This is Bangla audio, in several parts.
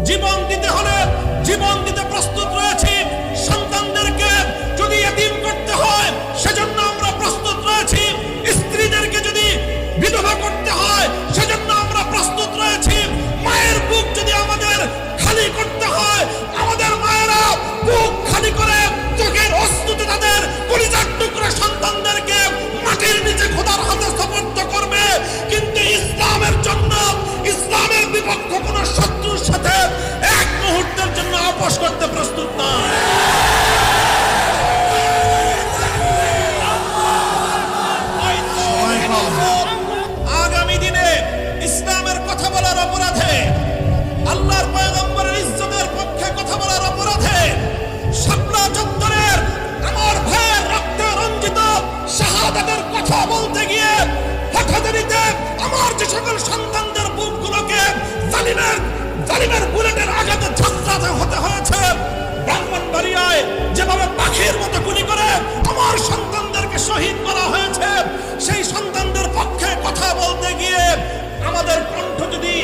জীবন দিতে হলে জীবন দিতে প্রস্তুত রয়েছি। সন্তানদেরকে যদি এতিম করতে হয় সেজন্য আমরা প্রস্তুত রয়েছি। স্ত্রীদেরকে যদি বিধবা করতে হয় সেজন্য আমরা প্রস্তুত রয়েছি। মায়ের বুক যদি আমাদের খালি করতে হয়, আমাদের মায়েরা বুক খালি করে চোখের অশ্রুতে তাদের কলিজার টুকরা সন্তানদেরকে মাটির নিচে খোদার হাতে সমর্থ করবে। কিন্তু ইসলামের জন্য, ইসলামের বিপক্ষ কোন শত্রুর সাথে এক মুহূর্তের জন্য আপোষ করতে প্রস্তুত নয়। আগামী দিনে ইসলামের কথা বলার অপরাধে, আল্লাহর পয়গম্বরের ইজ্জতের পক্ষে কথা বলার অপরাধে, শাপলা চত্বরের আমার ভাইয়ের রক্তে রঞ্জিত শাহাদাতের কথা বলতে গিয়ে হঠাৎ আমার যে সকল সন্তানদের বুকগুলোকে জালিমের বুলেটের আঘাতে ঝাঁঝরা হতে হয়েছে, ব্রাহ্মণবাড়িয়ায় যেভাবে পাখির মতো গুলি করে আমার সন্তানদেরকে শহীদ করা হয়েছে, সেই সন্তানদের পক্ষে কথা বলতে গিয়ে আমাদের কণ্ঠ যদি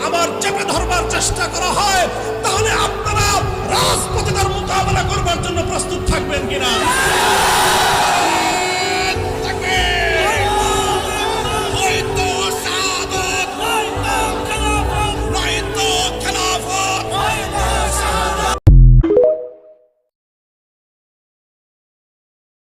আবার চেপে ধরবার চেষ্টা করা হয়, তাহলে আপনারা রাজপথে তার মোকাবেলা করবার জন্য প্রস্তুত থাকবেন কিনা?